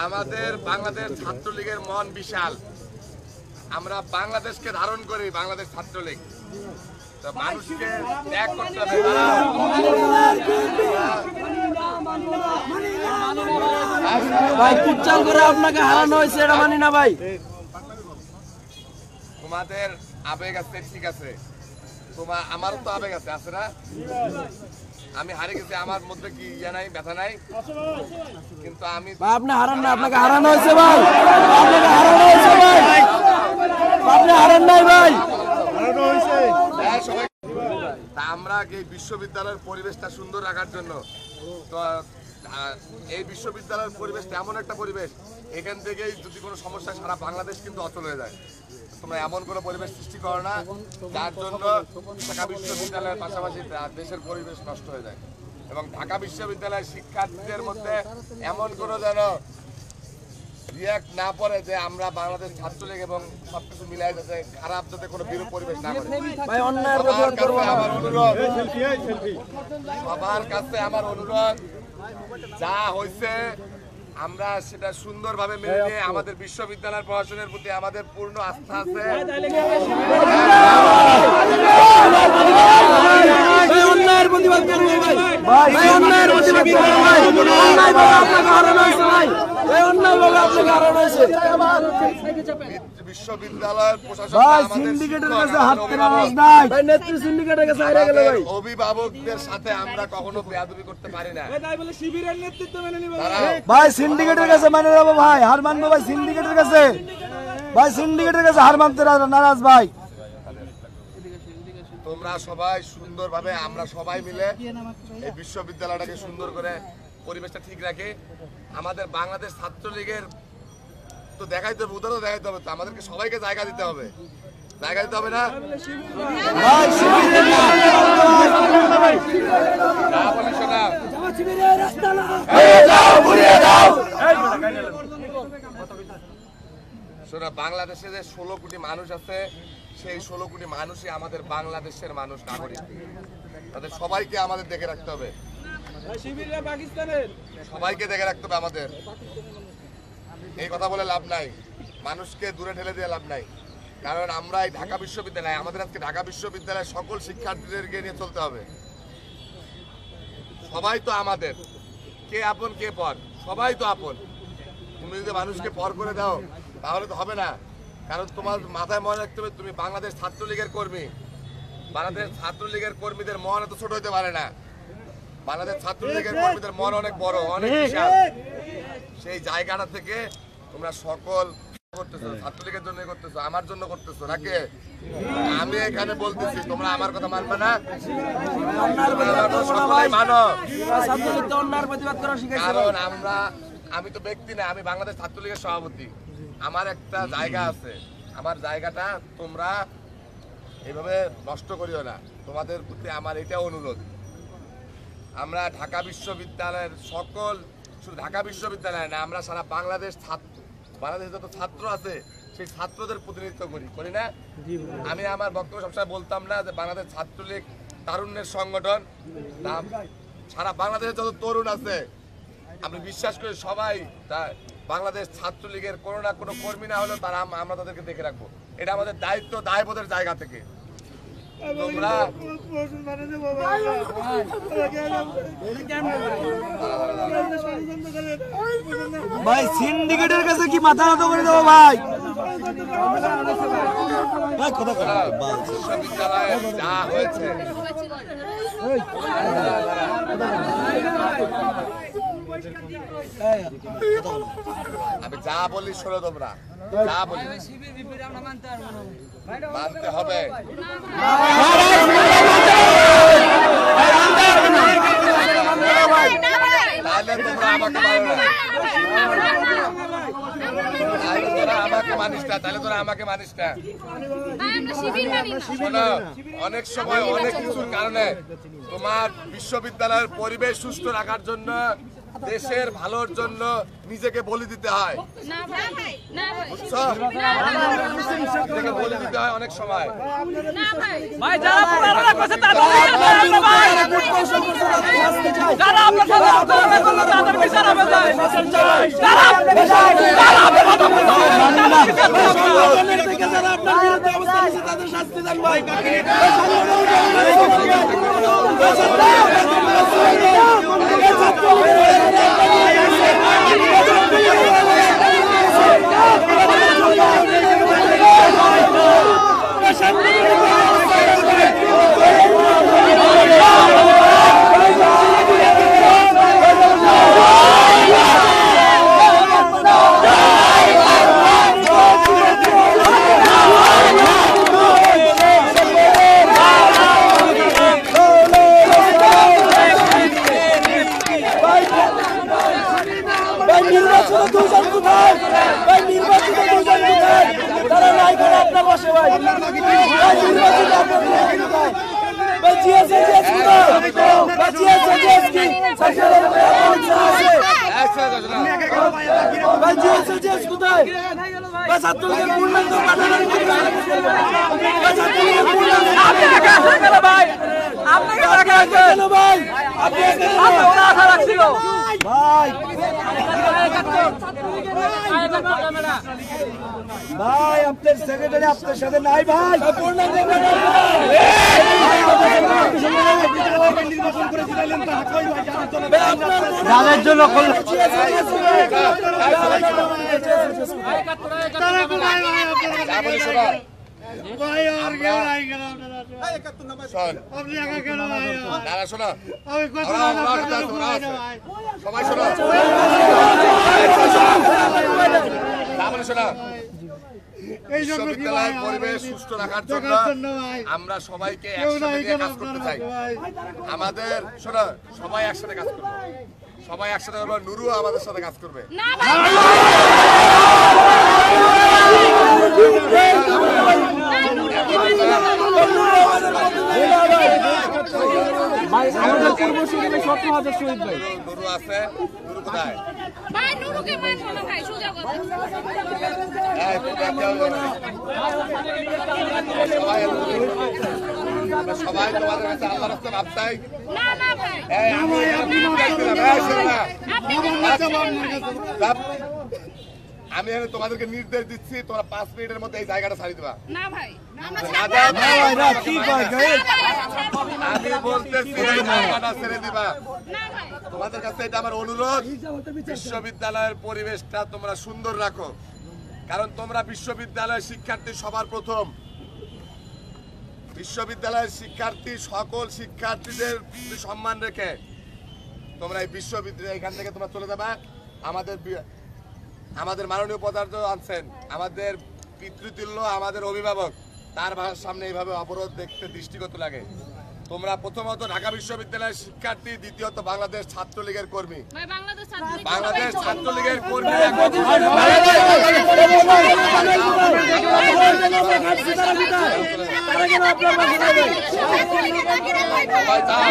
আমাদের বাংলাদেশ ছাত্রলীগের মন বিশাল। আমরা বাংলাদেশকে ধারণ করি, বাংলাদেশ ছাত্রলীগ। তো মানুষকে ত্যাগ করতে হবে। ভাই কুচাল করে আপনাকে হারানো হয়েছে, এটা মানি না ভাই। তোমাদের আবেগ আছে, ঠিক আছে, আমারও তো আবেগ আছে, আছে না? আমি হারে গেছি, আমার মধ্যে কি ইয়া নাই, ব্যথা নাই, কিন্তু আমি আপনি হারান না, আপনাকে হারানো হয়েছে ভাই, আপনাকে হারানো হয়েছে ভাই, আপনি হারান নাই ভাই, হারানো হয়েছে। আমরা এই বিশ্ববিদ্যালয়ের পরিবেশটা সুন্দর রাখার জন্য, তো এই বিশ্ববিদ্যালয়ের পরিবেশটা এমন একটা পরিবেশ, এখান থেকেই যদি কোনো সমস্যা সারা বাংলাদেশ কিন্তু অচল হয়ে যায়। তোমরা এমন কোনো পরিবেশ সৃষ্টি করো না যার জন্য ঢাকা বিশ্ববিদ্যালয়ের পাশাপাশি দেশের পরিবেশ নষ্ট হয়ে যায়। এবং ঢাকা বিশ্ববিদ্যালয়ের শিক্ষার্থীদের মধ্যে এমন কোনো যেন রিয়াক্ট না পড়ে যে আমরা বাংলাদেশ ছাত্রলীগ এবং সবকিছু মিলাই যাতে খারাপ, যাতে কোনো বিরূপ পরিবেশ না করে। সবার কাছে আমার অনুরোধ, যা হয়েছে আমরা সেটা সুন্দরভাবে মেনে নিয়ে আমাদের বিশ্ববিদ্যালয়ের প্রশাসনের প্রতি আমাদের পূর্ণ আস্থা আছে। বিশ্ববিদ্যালয়ের অভিভাবকদের সাথে আমরা কখনো বেয়াদবি করতে পারি না ভাই। সিন্ডিকেটের কাছে মানে নেবো ভাই, হার মানবো ভাই। সিন্ডিকেটের কাছে ভাই, সিন্ডিকেটের কাছে হার মানতে নারাজ ভাই। তোমরা সবাই সুন্দরভাবে, আমরা সবাই মিলে এই বিশ্ববিদ্যালয়টাকে সুন্দর করে পরিবেশটা ঠিক রাখে। আমাদের বাংলাদেশ ছাত্রলীগের তো দেখাইতে হবে, উদাহরণ দেখাইতে হবে, তো আমাদেরকে সবাইকে জায়গা দিতে হবে, জায়গা দিতে হবে না? শোনা, বাংলাদেশে যে 16 কোটি মানুষ আছে, সেই 16 কোটি মানুষই আমাদের বাংলাদেশের মানুষ, নাগরিক। তাদের সবাইকে আমাদের দেখে রাখতে হবে, সবাইকে দেখে রাখতে হবে আমাদের। এই কথা বলে লাভ নাই, মানুষকে দূরে ঠেলে দিয়ে লাভ নাই। কারণ আমরা এই ঢাকা বিশ্ববিদ্যালয়, আমাদের আজকে ঢাকা বিশ্ববিদ্যালয়ের সকল শিক্ষার্থীদেরকে নিয়ে চলতে হবে। সবাই তো আমাদের, কে আপন কে পর, সবাই তো আপন। তুমি যদি মানুষকে পর করে দাও তাহলে তো হবে না। কারণ তোমার মাথায় মনে রাখতে হবে তুমি বাংলাদেশ ছাত্রলীগের কর্মী। বাংলাদেশ ছাত্রলীগের কর্মীদের মন এত ছোট হতে পারে না। বাংলাদেশ ছাত্রলীগের কর্মীদের মন অনেক বড়, অনেক বিশাল। সেই জায়গাটা থেকে তোমরা সকল করতেছো, ছাত্রলীগের জন্য করতেছো, আমার জন্য করতেছো নাকি? আমি এখানে বলতেছি, তোমরা আমার কথা মানবে না? সকলেই মানো। কারণ আমি তো ব্যক্তি না, আমি বাংলাদেশ ছাত্রলীগের সভাপতি। আমার একটা জায়গা আছে, আমার জায়গাটা তোমরা এভাবে নষ্ট করিও না। তোমাদের প্রতি আমার এটা অনুরোধ। আমরা ঢাকা বিশ্ববিদ্যালয়ের সকল, শুধু ঢাকা বিশ্ববিদ্যালয় না, আমরা সারা বাংলাদেশ বাংলাদেশে যত ছাত্র আছে সেই ছাত্রদের প্রতিনিধিত্ব করি না? আমি আমার বক্তব্য সবসময় বলতাম না যে বাংলাদেশ ছাত্রলীগ তারুণ্যের সংগঠন। সারা বাংলাদেশে যত তরুণ আছে আমি বিশ্বাস করি সবাই বাংলাদেশ ছাত্রলীগের কোনো না কোনো কর্মী না হলেও তারা, আমরা তাদেরকে দেখে রাখবো। এটা আমাদের দায়িত্ব, দায়বোধের জায়গা থেকে। তোমরা ভাই সিন্ডিকেটের কাছে কি মাথা নত করে দেবো ভাই? বিশ্ববিদ্যালয়ে যা হয়েছে, আমি যা বলি শোনো, তোমরা যা বলি মানতে হবে। তাহলে তোমরা আমাকে মানো না, তাহলে তোরা আমাকে মানিস না। শোনো, অনেক সময় অনেক কিছুর কারণে তোমার বিশ্ববিদ্যালয়ের পরিবেশ সুস্থ রাখার জন্য দেশের ভালোর জন্য নিজেকে বলি দিতে হয়, না ভাই না ভাই বুঝছো? নিজেকে বলি দিতে হয় অনেক সময়। না ভাই ভাই যারা পুরানো করছে তাদের ভাই যারা আপনার সাথে প্রতারণা করলো তাদের বিচার হবে ভাই যারা সংগঠনের থেকে যারা আপনার বিরুদ্ধে অবস্থান নিয়েছে তাদের শাস্তি দেন ভাই। নির্বাচিত দুজন কোথায় ভাই? নির্বাচিত দুজন কোথায়? তারা নাই করে আপনার বসে ভাই। নির্বাচিত আপনার দুজন কোথায়? ভাই জিএসএ জিএস কোথায়? ভাই জিএসএ জিএস কি সরকারের আছে? ভাই জিএসএ জিএস কোথায়? ভাই ছাত্রলীগের পূর্ণাঙ্গ পাঠানোর ভাই ছাত্রলীগের পূর্ণাঙ্গ আপনি একা আছেন কেন ভাই আপনি একা আছেন কেন ভাই? আপনি আপনি ওরা আশা রাখছিল ভাই ভাই আপনার সেক্রেটারি আপনার সাথে নাই ভাই। যাদের জন্য সবাই শোনো, বিশ্ববিদ্যালয়ের পরিবেশ সুষ্ঠু রাখার জন্য আমরা সবাইকে একসাথে নিয়ে কাজ করতে চাই। আমাদের শোনো, সবাই একসাথে কাজ করবে, সবাই একসাথে করবে। নুরু আমাদের সাথে কাজ করবে। না ভাই আমাদের পূর্বশীলের 17,000 শহীদ ভাই। নুরু আছে, নুরু কোথায়? ভাই নুরুকে মারবো না ভাই সোজা কথা এই, তোমরা কেউ বলো না। আমরা সবাই তোমাদের কাছে আল্লাহর রাস্তায় মাপ চাই। না না ভাই এই, আমি দেখছিলাম, এই, শোনো না। আমি এখানে তোমাদেরকে নির্দেশ দিচ্ছি, তোমরা 5 মিনিটের মধ্যে এই জায়গাটা ছাড়ি দিবা। না ভাই আমরা না ছাড়বো দাও, না ভাই না কি কয় গায়ে? আমি বলতেছি এই জায়গাটা ছেড়ে দিবা। না ভাই তোমাদের কাছে এটা আমার অনুরোধ, বিশ্ববিদ্যালয়ের পরিবেশটা তোমরা সুন্দর রাখো, কারণ তোমরা বিশ্ববিদ্যালয়ের শিক্ষার্থী সবার প্রথম। বিশ্ববিদ্যালয়ের শিক্ষার্থী সকল শিক্ষার্থীদের প্রতি সম্মান রেখে তোমরা এই বিশ্ববিদ্যালয় এখান থেকে তোমরা চলে যাবা। আমাদের মাননীয় পদার্থ আনছেন, আমাদের পিতৃতুল্য, আমাদের অভিভাবক, তার সামনে এইভাবে অবরোধ দেখতে দৃষ্টিগত লাগে। তোমরা প্রথমত ঢাকা বিশ্ববিদ্যালয়ের শিক্ষার্থী, দ্বিতীয়ত বাংলাদেশ ছাত্রলীগের কর্মী। ভাই বাংলাদেশ ছাত্রলীগ বাংলাদেশ ছাত্রলীগের কর্মী তারা কেন আপনার বাসা যাবে? সবাই যাও।